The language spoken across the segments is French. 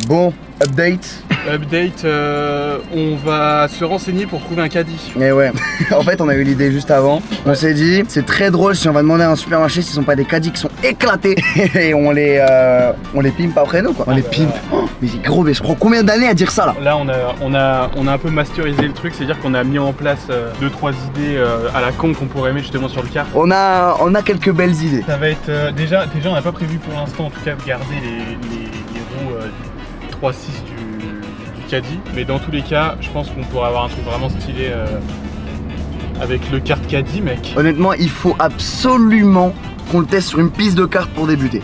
Bon, update. Update, on va se renseigner pour trouver un caddie. Mais ouais, en fait on a eu l'idée juste avant. On s'est dit, c'est très drôle si on va demander à un supermarché s'ils sont pas des caddies qui sont éclatés et on les pimpe après nous quoi. On les pimpe. Oh, mais gros, mais je prends combien d'années à dire ça là? Là on a un peu masterisé le truc, c'est-à-dire qu'on a mis en place 2-3 idées à la con qu'on pourrait mettre justement sur le kart. On a quelques belles idées. Ça va être déjà on n'a pas prévu pour l'instant en tout cas de garder les roues 3-6 du caddie, mais dans tous les cas je pense qu'on pourrait avoir un truc vraiment stylé avec le kart caddie mec. Honnêtement il faut absolument qu'on le teste sur une piste de kart pour débuter.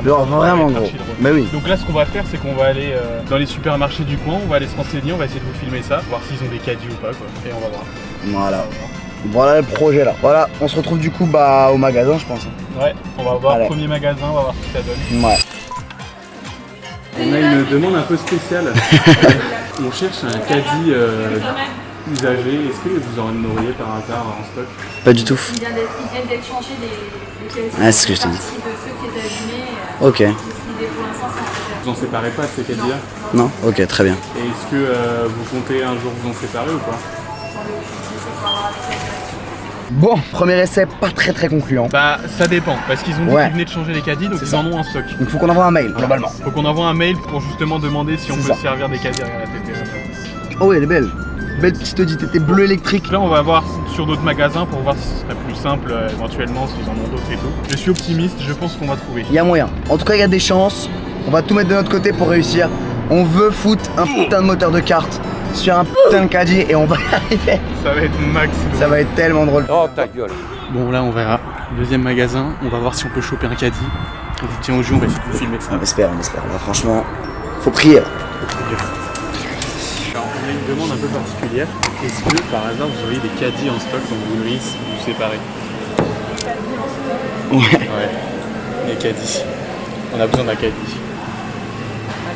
Genre vraiment gros. Mais oui. Donc là ce qu'on va faire c'est qu'on va aller dans les supermarchés du coin, on va aller se renseigner, on va essayer de vous filmer ça, voir s'ils ont des caddies ou pas quoi, et on va voir. Voilà. Voilà le projet là. Voilà, on se retrouve du coup au magasin je pense. Ouais, on va voir le premier magasin, on va voir ce que ça donne. Ouais. On a une demande un peu spéciale. On cherche un caddie usagé. Est-ce que vous en auriez par hasard en stock? Pas du tout. Ils viennent d'être changés les caddies. Ah, c'est ce que je t'ai dit. De ceux qui étaient abîmés. Ok. Pour l'instant, c'est Vous en séparez pas de ces caddies-là? Non. Ok, très bien. Et est-ce que vous comptez un jour vous en séparer ou pas? Bon, premier essai pas très concluant. Bah ça dépend, parce qu'ils ont dit qu'ils venaient de changer les caddies, donc ils en ont en stock. Donc faut qu'on envoie un mail globalement. Faut qu'on envoie un mail pour justement demander si on peut se servir des caddies à la TT. Oh ouais, elle est belle. Belle petite Audi TT bleu électrique. Là on va voir sur d'autres magasins pour voir si ce serait plus simple éventuellement s'ils en ont d'autres et tout. Je suis optimiste, je pense qu'on va trouver. Il y a moyen. En tout cas il y a des chances. On va tout mettre de notre côté pour réussir. On veut foutre un putain de moteur de kart sur un putain de caddie et on va y arriver. Ça va être max. Ça va être tellement drôle. Oh ta gueule. Bon là on verra. Deuxième magasin, on va voir si on peut choper un caddie. On vous tient au jeu, on va essayer de vous filmer ça. On espère. Là franchement, faut prier. Alors, on a une demande un peu particulière. Est-ce que par hasard vous auriez des caddies en stock dont vous voudriez vous séparer? Ouais. Des caddies. On a besoin d'un caddie.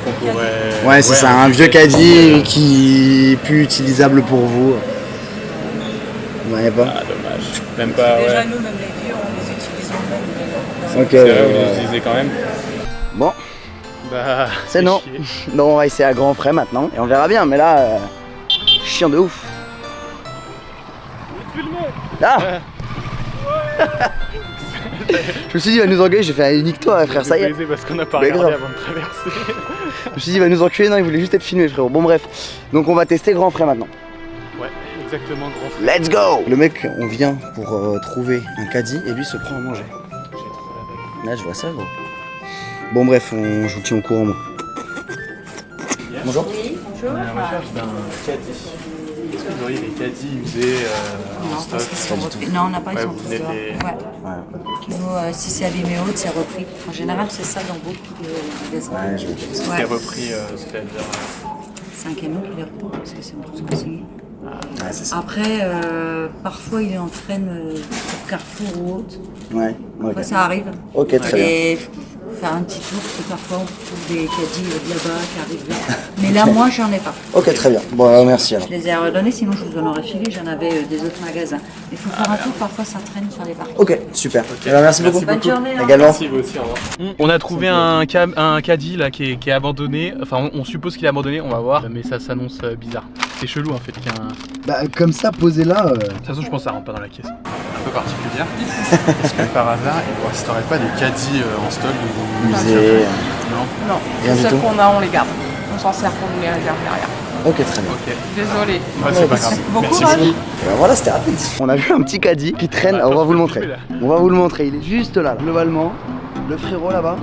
On pourrait... Ouais, c'est ça, un vieux caddie qui est plus utilisable pour vous. Vous voyez pas? Ah dommage. Même pas. déjà Ouais. nous, même les vieux, on les utilise même. Ok. C'est vrai, vous les utilisez quand même. Bon, Bah. c'est non. chier. Donc on va essayer à grands frais maintenant et on verra bien. Mais là, chiant de ouf. Ah. Je me suis dit il va nous engueuler, j'ai fait nique-toi frère, ça y est. Parce qu'on a pas Mais regardé grave. avant de traverser. Je me suis dit il va nous enculer, non il voulait juste être filmé frérot. Bon bref, donc on va tester grand frais maintenant. Ouais, exactement, grand frère. Let's go. Le mec, on vient pour trouver un caddie et lui se prend à manger. Là je vois ça gros. Bon bref, je vous tiens au courant moi. Bonjour. Oui, bonjour. On est à la recherche d'un caddie. Est-ce que vous auriez des caddies usés en stock? Non, on n'a pas, ils sont vous tous venez de dehors. les- Ouais. Nous, si c'est abîmé haute, c'est repris. En général, c'est ça dans beaucoup de magasins. Ouais, je vais C'était repris, c'est-à-dire. C'est un camion qui les reprend parce que c'est tous consignés. Ouais, c'est ça. Après, parfois, il entraîne pour Carrefour ou autre. Ouais, ok. Parfois, ça arrive. Ok, très bien. Et faire un petit tour, parce que parfois, on trouve des caddies de là-bas qui arrivent là. Mais là, moi, j'en ai pas. Ok, très bien. Bon, merci alors. Je les ai redonnés, sinon je vous en aurais filé, j'en avais des autres magasins. Il faut faire un tour, parfois ça traîne sur les parkings. Ok, super. Eh ben, merci beaucoup. Bonne journée. au revoir. Également. Merci, vous aussi, au revoir. On a trouvé un caddie là qui est abandonné. Enfin, on suppose qu'il est abandonné, on va voir. Mais ça s'annonce bizarre. C'est chelou en fait qu'il y a un. Bah, comme ça, posé là. De toute façon, je pense que ça rentre pas dans la caisse. Un peu particulière. Est-ce que par hasard, si t'aurais pas des caddies en stock de Musée. Non. Non, Rien du ceux tout. qu'on a, on les garde. On s'en sert pour nous les réserver derrière. Ok, très bien. Ok. Désolé. Bah, c'est pas grave. Bon Merci courage. beaucoup. Et ben voilà, c'était rapide. On a vu un petit caddie qui traîne. Bah, On va attends, vous le je peux montrer. le couper, On va vous le montrer. Il est juste là. Globalement, le frérot là-bas.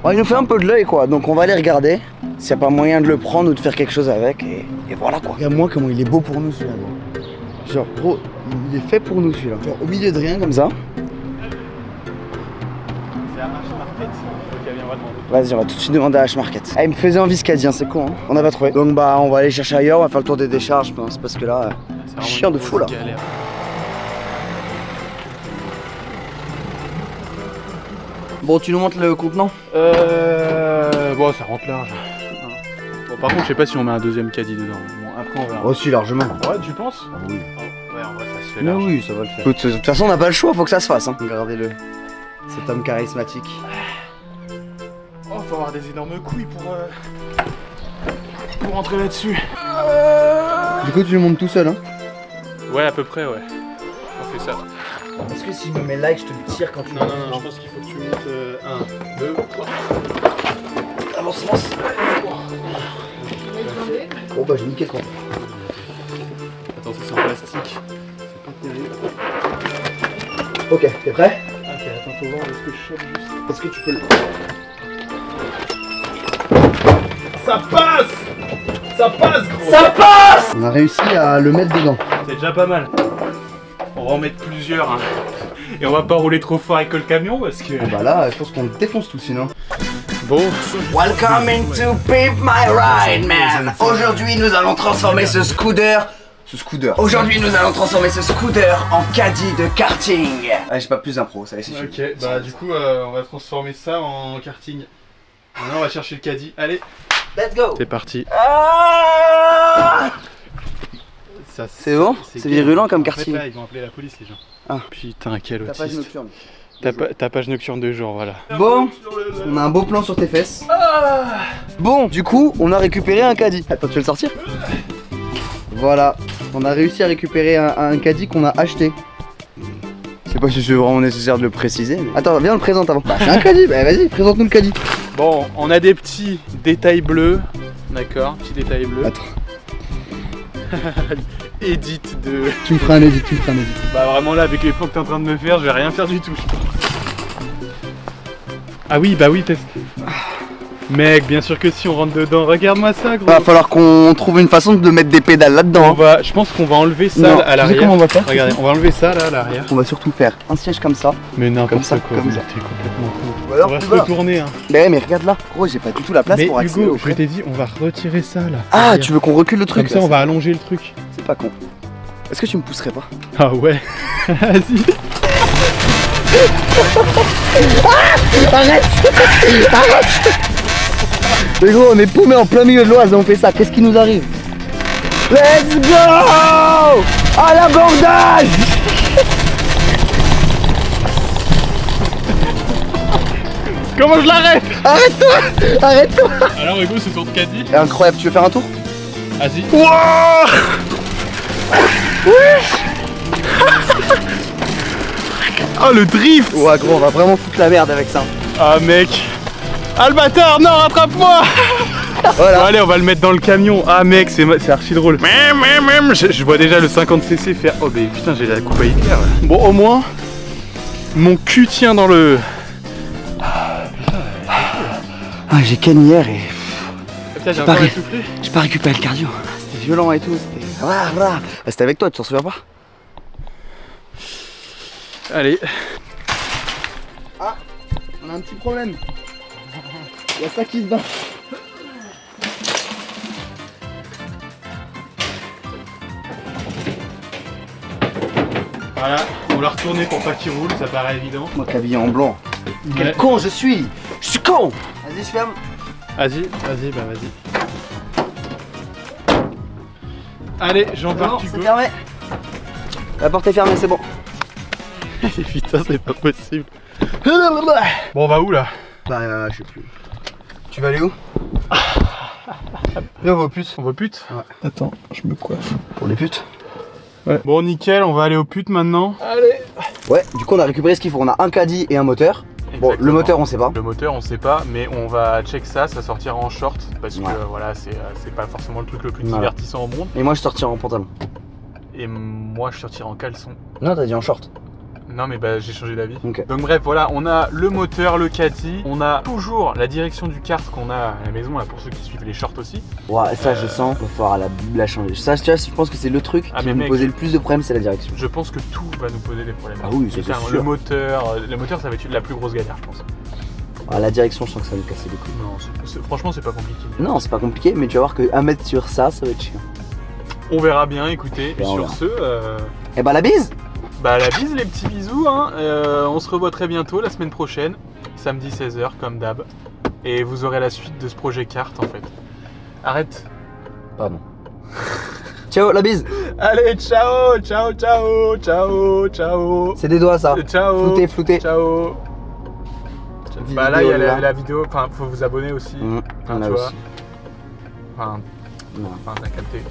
Bon, il nous fait un peu de l'œil quoi. Donc on va aller regarder s'il n'y a pas moyen de le prendre ou de faire quelque chose avec. Et voilà quoi. Regarde-moi comment il est beau pour nous celui-là. Gros. Genre, gros, il est fait pour nous celui-là. Genre, au milieu de rien comme ça. C'est à H-Market. Ok, viens, on va demander. Vas-y, on va tout de suite demander à H-Market. Ah, il me faisait envie ce caddie, hein, c'est con. Hein. On n'a pas trouvé. Donc bah, on va aller chercher ailleurs. On va faire le tour des décharges, je pense. Parce que là, C'est vraiment chiant une de fou là. grosse galère. Bon, tu nous montres le contenant? Bon, ça rentre large. Bon, par contre, je sais pas si on met un deuxième caddie dedans. Bon, après, on verra. Aussi largement. Ouais, tu penses? Ah oui. Oh, ouais, en vrai, ça se fait Mais large. oui, ça va le faire. Écoute, de toute façon, on n'a pas le choix, faut que ça se fasse. Hein. Regardez-le. Cet homme charismatique. Oh, faut avoir des énormes couilles pour rentrer là-dessus. Du coup, tu le montes tout seul, hein? Ouais, à peu près, ouais. On fait ça. Est-ce que si je me mets là et que je te le tire quand tu Non, je pense qu'il faut que tu montes 1, 2, 3. Avance, avance. Bon bah j'ai niqué quoi. Attends, ça c'est en plastique. C'est pas terrible. Ok, t'es prêt? Ok, attends, faut voir est-ce que je chope juste. Est-ce que tu peux le... Ça passe! Ça passe, gros! Ça passe! On a réussi à le mettre dedans. C'est déjà pas mal. On va en mettre plusieurs. Hein. Et on va pas rouler trop fort avec le camion parce que... Bon bah là, je pense qu'on le défonce tout sinon. Bon. Welcome into Pimp My Ride, man. Aujourd'hui, nous allons transformer ce scooter. Aujourd'hui, nous allons transformer ce scooter en caddie de karting. Allez, j'ai pas plus d'impro, ça va, c'est Ok, bah du coup, on va transformer ça en karting. Maintenant, on va chercher le caddie. Allez, Let's go. c'est parti. Ah, Ça, c'est bon? C'est virulent comme En fait, karting. là, ils vont appeler la police, les gens. Ah. Putain, quel Tapage autiste. nocturne. Tapage nocturne de jour, voilà. Bon, on a un beau plan sur tes fesses. Bon, du coup, on a récupéré un caddie. Attends, tu veux le sortir? Voilà, on a réussi à récupérer un caddie qu'on a acheté. Je sais pas si c'est vraiment nécessaire de le préciser. Mais... Attends, viens, on le présente avant. Bah, c'est un caddie, bah vas-y, présente-nous le caddie. Bon, on a des petits détails bleus. D'accord, petits détails bleus. Attends, Edit de... tu me feras un edit, Bah vraiment là, avec les plans que t'es en train de me faire, je vais rien faire du tout. Ah oui, bah oui, Mec, bien sûr que si, on rentre dedans. Regarde-moi ça, gros. Va falloir qu'on trouve une façon de mettre des pédales là-dedans. Je pense qu'on va enlever ça Non, à tu sais l'arrière. comment on va faire? Regardez, on va enlever ça là à l'arrière. On va surtout faire un siège comme ça. Mais Comme n'importe ça, quoi, comme mais ça. t'es complètement fou. Ou alors, On va tu se vas. retourner, hein. Mais regarde là, gros, j'ai pas du tout la place Mais pour accéder Hugo, au je frais. t'ai dit, on va retirer ça là. Ah, Derrière. tu veux qu'on recule le truc Comme ça, là, on va allonger le truc. C'est pas con. Est-ce que tu me pousserais pas? Ah ouais. Vas-y. Arrête. Mais gros, on est paumé en plein milieu de l'Oise et on fait ça, qu'est-ce qui nous arrive? Let's go! À l'abordage! Comment je l'arrête? Arrête-toi! Arrête-toi! Alors Hugo, c'est ton caddie. Incroyable, tu veux faire un tour? Vas-y. Oh le drift! Ouais gros, on va vraiment foutre la merde avec ça. Ah mec. Ah le bâtard, non, rattrape-moi! Voilà. Bon, allez, on va le mettre dans le camion. Ah mec, c'est archi drôle. Je vois déjà le 50cc faire. Oh mais putain, j'ai la coupe à Hitler. Bon, au moins, mon cul tient dans le... Ah, j'ai ken hier et Putain, j'ai pas encore ri- essoufflé. j'ai pas récupéré le cardio. C'était violent et tout, c'était... Bah, c'était avec toi, tu t'en souviens pas? Allez. Ah, on a un petit problème. Il y a ça qui se bat. Voilà, on l'a retourné pour pas qu'il roule, ça paraît évident. Moi qui habillé en blanc. Quel Ouais. con je suis! Je suis con! Vas-y, je ferme. Vas-y, bah vas-y. Allez, Non, j'embarque c'est Hugo. fermé. La porte est fermée, c'est bon. Putain, c'est pas possible. Bon, on va où là? Bah, je sais plus. Tu vas aller où? Viens, on va au putes. On va au pute? Ouais. Attends, je me coiffe. Pour les putes? Ouais. Bon, nickel, on va aller au pute maintenant. Ouais, du coup, on a récupéré ce qu'il faut. On a un caddie et un moteur. Bon, le Exactement. moteur, on sait pas. Le moteur, on sait pas, mais on va check ça sortira en short parce Ouais. que voilà, c'est pas forcément le truc le plus Voilà. divertissant au monde. Et moi, je sortirai en pantalon. Et moi, je sortirai en caleçon. Non, t'as dit en short. Non, mais bah, j'ai changé d'avis. Ok. Donc, bref, voilà, on a le moteur, le caddie, on a toujours la direction du kart qu'on a à la maison, là, pour ceux qui suivent les shorts aussi. Ouais, ça, je sens. Il va falloir la changer. Ça, tu vois, je pense que c'est le truc Ah, qui mais va nous mec, poser le plus de problèmes, c'est la direction. Je pense que tout va nous poser des problèmes. Ah oui, ça, Putain, c'est le sûr. moteur, ça va être la plus grosse galère, je pense. Ah, la direction, je sens que ça va nous casser les couilles. Non, franchement, c'est pas compliqué. Non, c'est pas compliqué, mais tu vas voir que 1 mètre sur ça, ça va être chiant. On verra bien, écoutez. Et Ben, on sur verra. ce, Eh bah, la bise! bah la bise, les petits bisous. Hein. On se revoit très bientôt, la semaine prochaine, samedi 16h, comme d'hab. Et vous aurez la suite de ce projet carte, en fait. Arrête. Pardon. Ciao, la bise! Allez, ciao, ciao, ciao, ciao, ciao. C'est des doigts, ça. Ciao. Flouté. Ciao. Ciao. Bah là, il y a là. la vidéo, enfin, faut vous abonner aussi. On Enfin, a tu vois. aussi. Enfin, Non. t'as capté.